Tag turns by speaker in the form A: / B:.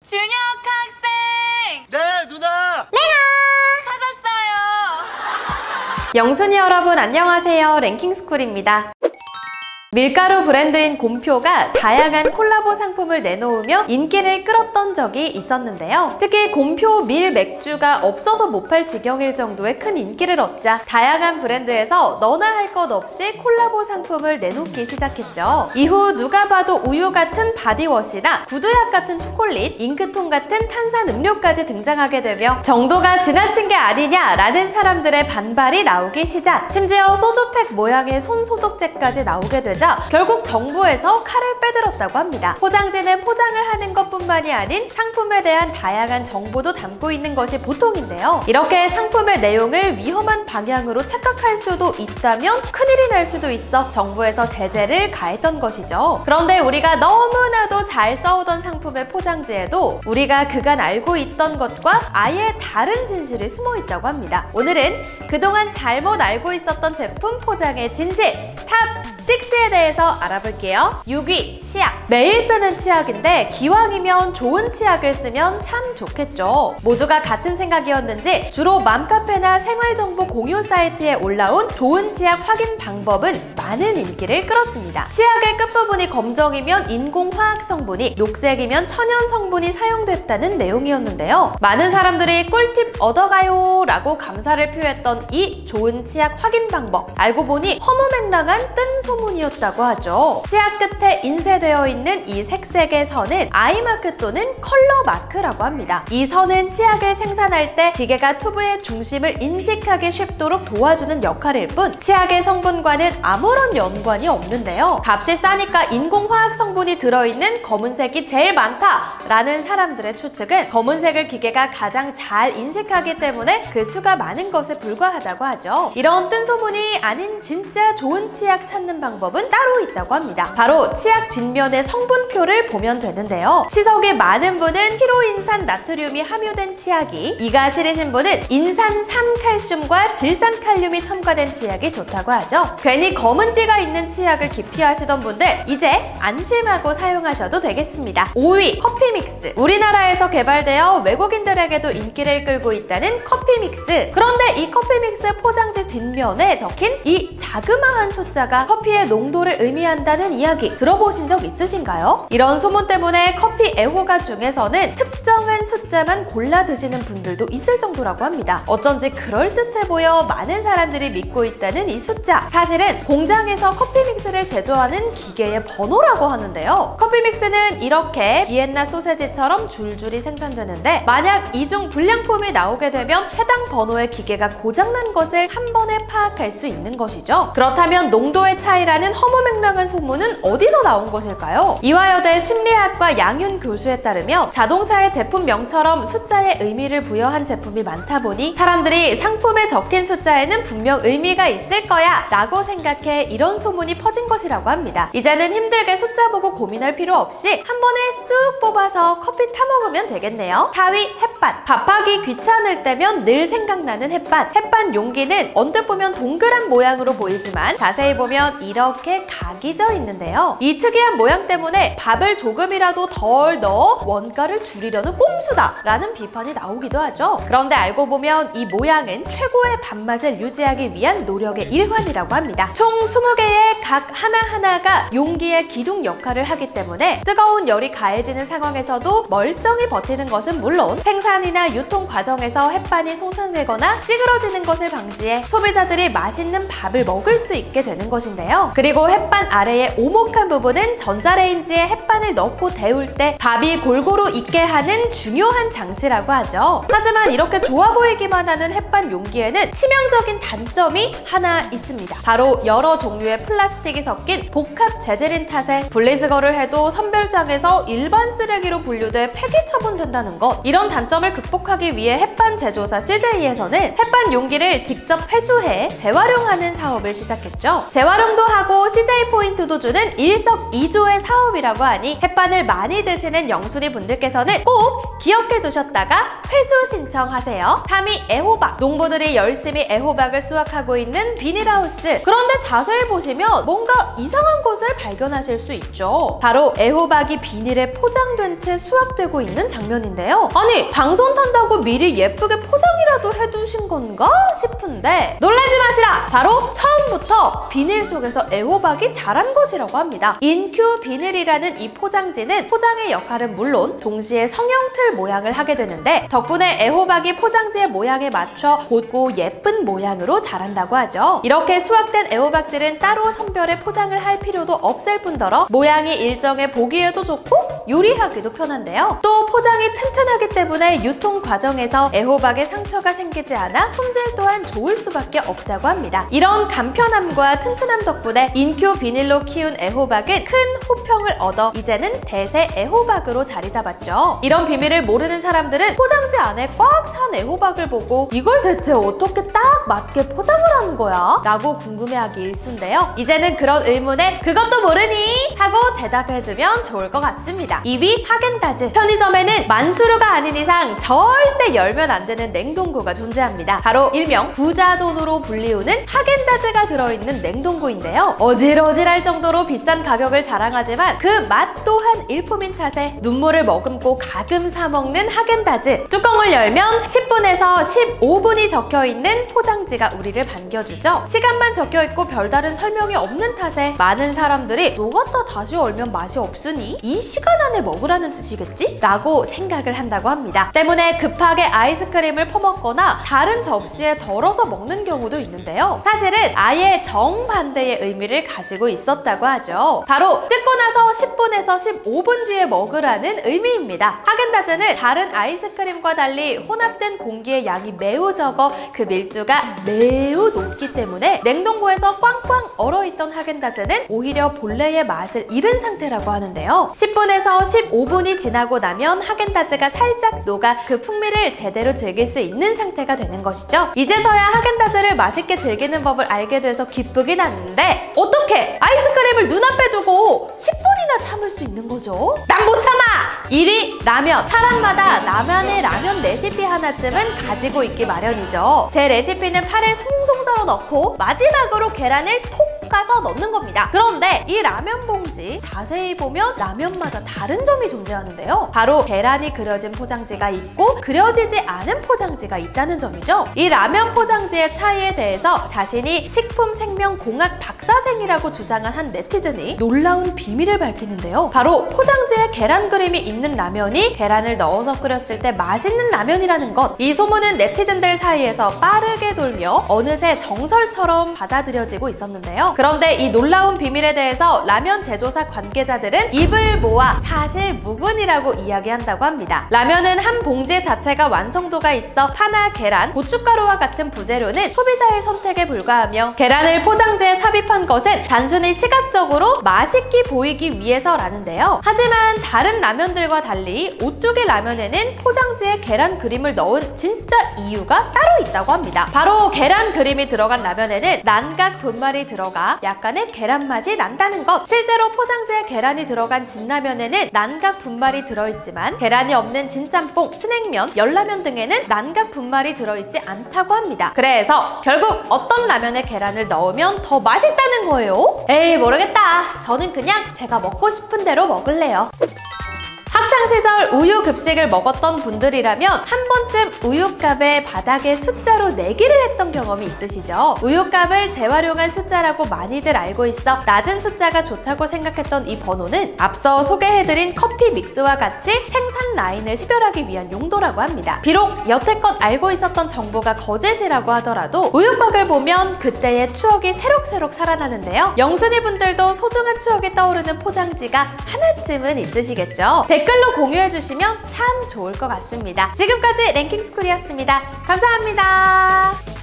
A: 준혁 학생!
B: 네, 누나!
A: 찾았어요!
C: 영순이 여러분 안녕하세요. 랭킹스쿨입니다. 밀가루 브랜드인 곰표가 다양한 콜라보 상품을 내놓으며 인기를 끌었던 적이 있었는데요. 특히 곰표 밀 맥주가 없어서 못 팔 지경일 정도의 큰 인기를 얻자 다양한 브랜드에서 너나 할 것 없이 콜라보 상품을 내놓기 시작했죠. 이후 누가 봐도 우유 같은 바디워시나 구두약 같은 초콜릿, 잉크통 같은 탄산 음료까지 등장하게 되며 정도가 지나친 게 아니냐라는 사람들의 반발이 나오기 시작. 심지어 소주팩 모양의 손 소독제까지 나오게 되자 결국 정부에서 칼을 빼들었다고 합니다. 포장지는 포장을 하는 것뿐만이 아닌 상품에 대한 다양한 정보도 담고 있는 것이 보통인데요. 이렇게 상품의 내용을 위험한 방향으로 착각할 수도 있다면 큰일이 날 수도 있어 정부에서 제재를 가했던 것이죠. 그런데 우리가 너무나도 잘 써오던 상품의 포장지에도 우리가 그간 알고 있던 것과 아예 다른 진실이 숨어 있다고 합니다. 오늘은 그동안 잘못 알고 있었던 제품 포장의 진실 탑 6에 대해서 알아볼게요. 6위, 치약. 매일 쓰는 치약인데 기왕이면 좋은 치약을 쓰면 참 좋겠죠. 모두가 같은 생각이었는지 주로 맘카페나 생활정보 공유 사이트에 올라온 좋은 치약 확인 방법은 많은 인기를 끌었습니다. 치약의 끝부분이 검정이면 인공화학 성분이, 녹색이면 천연 성분이 사용됐다는 내용이었는데요. 많은 사람들이 꿀팁 얻어가요 라고 감사를 표했던 이 좋은 치약 확인 방법, 알고 보니 허무맹랑한 뜬 소문이었다고 하죠. 치약 끝에 인쇄되어 있는 이 색색의 선은 아이마크 또는 컬러 마크라고 합니다. 이 선은 치약을 생산할 때 기계가 튜브의 중심을 인식하기 쉽도록 도와주는 역할일 뿐 치약의 성분과는 아무런 연관이 없는데요. 값이 싸니까 인공화학 성분이 들어있는 검은색이 제일 많다라는 사람들의 추측은 검은색을 기계가 가장 잘 인식하기 때문에 그 수가 많은 것에 불과하다고 하죠. 이런 뜬 소문이 아닌 진짜 좋은 치약 찾는 방법은 따로 있다고 합니다. 바로 치약 뒷면의 성분표를 보면 되는데요. 치석이 많은 분은 히로인산 나트륨이 함유된 치약이, 이가 시리신 분은 인산 3칼슘과 질산 칼륨이 첨가된 치약이 좋다고 하죠. 괜히 검은 띠가 있는 치약을 기피하시던 분들 이제 안심하고 사용하셔도 되겠습니다. 5위, 커피믹스. 우리나라에서 개발되어 외국인들에게도 인기를 끌고 있다는 커피믹스. 그런데 이 커피믹스 포장지 뒷면에 적힌 이 자그마한 숫자가 커피의 농도를 의미한다는 이야기 들어보신 적 있으신가요? 이런 소문 때문에 커피 애호가 중에서는 특정한 숫자만 골라 드시는 분들도 있을 정도라고 합니다. 어쩐지 그럴듯해 보여 많은 사람들이 믿고 있다는 이 숫자, 사실은 공장에서 커피믹스를 제조하는 기계의 번호라고 하는데요. 커피믹스는 이렇게 비엔나 소세지처럼 줄줄이 생산되는데 만약 이중 불량품이 나오게 되면 해당 번호의 기계가 고장난 것을 한 번에 파악할 수 있는 것이죠. 그렇다면 농도의 차이라는 허무맹랑한 소문은 어디서 나온 것일까요? 이화여대 심리학과 양윤 교수에 따르면 자동차의 제품명처럼 숫자에 의미를 부여한 제품이 많다 보니 사람들이 상품에 적힌 숫자에는 분명 의미가 있을 거야 라고 생각해 이런 소문이 퍼진 것이라고 합니다. 이제는 힘들게 숫자 보고 고민할 필요 없이 한 번에 쑥 뽑아서 커피 타먹으면 되겠네요. 4위, 햇반. 밥하기 귀찮을 때면 늘 생각나는 햇반. 햇반 용기는 언뜻 보면 동그란 모양으로 보이지만 자세히 보면 이렇게 각이 져 있는데요. 이 특이한 모양 때문에 밥을 조금이라도 덜 넣어 원가를 줄이려는 꼼수다 라는 비판이 나오기도 하죠. 그런데 알고 보면 이 모양은 최고의 밥맛을 유지하기 위한 노력의 일환이라고 합니다. 총 20개의 각 하나하나가 용기의 기둥 역할을 하기 때문에 뜨거운 열이 가해지는 상황에서도 멀쩡히 버티는 것은 물론 생산이나 유통 과정에서 햇반이 손상되거나 찌그러지는 것을 방지해 소비자들이 맛있는 밥을 먹을 수 있게 되는 것인데요. 그리고 햇반 아래의 오목한 부분은 전자레인지에 햇반을 넣고 데울 때 밥이 골고루 익게 하는 중요한 장치라고 하죠. 하지만 이렇게 좋아 보이기만 하는 햇반 용기에는 치명적인 단점이 하나 있습니다. 바로 여러 종류의 플라스틱이 섞인 복합 재질인 탓에 분리수거를 해도 선별장에서 일반 쓰레기로 분류돼 폐기 처분된다는 것. 이런 단점을 극복하기 위해 햇반 제조사 CJ에서는 햇반 용기를 직접 회수해 재활용하는 사업을 시작했죠. 재활용도 하고 CJ 포인트도 주는 일석이조 2조의 사업이라고 하니 햇반을 많이 드시는 영순이 분들께서는 꼭 기억해 두셨다가 회수 신청하세요. 3위 애호박. 농부들이 열심히 애호박을 수확하고 있는 비닐하우스. 그런데 자세히 보시면 뭔가 이상한 것을 발견하실 수 있죠. 바로 애호박이 비닐에 포장된 채 수확되고 있는 장면인데요. 아니, 방송 탄다고 미리 예쁘게 포장이라도 해두신 건가 싶은데 놀라지 마시라! 바로 처음부터 비닐 속에서 애호박이 자란 것이라고 합니다. 인큐 비닐이라는 이 포장지는 포장의 역할은 물론 동시에 성형틀 모양을 하게 되는데 덕분에 애호박이 포장지의 모양에 맞춰 곧고 예쁜 모양으로 자란다고 하죠. 이렇게 수확된 애호박들은 따로 선별해 포장을 할 필요도 없을 뿐더러 모양이 일정해 보기에도 좋고 요리하기도 편한데요. 또 포장이 튼튼하기 때문에 유통 과정에서 애호박에 상처가 생기지 않아 품질 또한 좋을 수밖에 없다고 합니다. 이런 간편함과 튼튼함 덕분에 인큐 비닐로 키운 애호박은 큰 호평을 얻어 이제는 대세 애호박으로 자리 잡았죠. 이런 비밀을 모르는 사람들은 포장지 안에 꽉 찬 애호박을 보고 이걸 대체 어떻게 딱 맞게 포장을 한 거야? 라고 궁금해하기 일쑤인데요. 이제는 그런 의문에 그것도 모르니? 하고 대답해주면 좋을 것 같습니다. 2위 하겐다즈. 편의점에는 만수르가 아닌 이상 절대 열면 안 되는 냉동고가 존재합니다. 바로 일명 부자존으로 불리우는 하겐다즈가 들어있는 냉동고인데요. 어질어질할 정도로 비싼 가격을 자랑하지만 그 맛 또한 일품인 탓에 눈물을 머금고 가끔 사 먹는 하겐다즈. 뚜껑을 열면 10분에서 15분이 적혀있는 포장지가 우리를 반겨주죠. 시간만 적혀있고 별다른 설명이 없는 탓에 많은 사람들이 녹았다 다시 얼면 맛이 없으니 이 시간 안에 먹으라는 뜻이겠지? 라고 생각을 한다고 합니다. 때문에 급하게 아이스크림을 퍼먹거나 다른 접시에 덜어서 먹는 경우도 있는데요. 사실은 아예 정반대의 의미를 가지고 있었다고 하죠. 바로 뜯고 나서 10분에서 15분 뒤에 먹으라는 의미입니다. 하겐다즈는 다른 아이스크림과 달리 혼합된 공기의 양이 매우 적어 그 밀도가 매우 높기 때문에 냉동고에서 꽝꽝 얼어있던 하겐다즈는 오히려 본래의 맛을 잃은 상태라고 하는데요. 10분에서 15분이 지나고 나면 하겐다즈가 살짝 녹아 그 풍미를 제대로 즐길 수 있는 상태가 되는 것이죠. 이제서야 하겐다즈를 맛있게 즐기는 법을 알게 돼서 기쁘긴 한데 어떻게 아이스크림을 눈앞에 두고 10분이나 참을 수 있는 거죠? 난 못 참아! 1위 라면. 사람마다 나만의 라면 레시피 하나쯤은 가지고 있기 마련이죠. 제 레시피는 파를 송송 썰어 넣고 마지막으로 계란을 톡 가서 넣는 겁니다. 그런데 이 라면 봉지 자세히 보면 라면마다 다른 점이 존재하는데요. 바로 계란이 그려진 포장지가 있고 그려지지 않은 포장지가 있다는 점이죠. 이 라면 포장지의 차이에 대해서 자신이 식품생명공학 박사생이라고 주장한 한 네티즌이 놀라운 비밀을 밝히는데요. 바로 포장지에 계란 그림이 있는 라면이 계란을 넣어서 끓였을 때 맛있는 라면이라는 것. 이 소문은 네티즌들 사이에서 빠르게 돌며 어느새 정설처럼 받아들여지고 있었는데요. 그런데 이 놀라운 비밀에 대해서 라면 제조사 관계자들은 입을 모아 사실 무근이라고 이야기한다고 합니다. 라면은 한 봉지 자체가 완성도가 있어 파나 계란, 고춧가루와 같은 부재료는 소비자의 선택에 불과하며 계란을 포장지에 삽입한 것은 단순히 시각적으로 맛있게 보이기 위해서라는데요. 하지만 다른 라면들과 달리 오뚜기 라면에는 포장지에 계란 그림을 넣은 진짜 이유가 따로 있다고 합니다. 바로 계란 그림이 들어간 라면에는 난각 분말이 들어가 약간의 계란 맛이 난다는 것. 실제로 포장지에 계란이 들어간 진라면에는 난각 분말이 들어있지만 계란이 없는 진짬뽕, 스낵면, 열라면 등에는 난각 분말이 들어있지 않다고 합니다. 그래서 결국 어떤 라면에 계란을 넣으면 더 맛있다는 거예요? 에이 모르겠다. 저는 그냥 제가 먹고 싶은 대로 먹을래요. 학창시절 우유 급식을 먹었던 분들이라면 한 번쯤 우유값에 바닥에 숫자로 내기를 했던 경험이 있으시죠? 우유값을 재활용한 숫자라고 많이들 알고 있어 낮은 숫자가 좋다고 생각했던 이 번호는 앞서 소개해드린 커피 믹스와 같이 생산 라인을 식별하기 위한 용도라고 합니다. 비록 여태껏 알고 있었던 정보가 거짓이라고 하더라도 우유곽을 보면 그때의 추억이 새록새록 살아나는데요. 영순이 분들도 소중한 추억이 떠오르는 포장지가 하나쯤은 있으시겠죠? 댓글로 공유해주시면 참 좋을 것 같습니다. 지금까지 랭킹스쿨이었습니다. 감사합니다.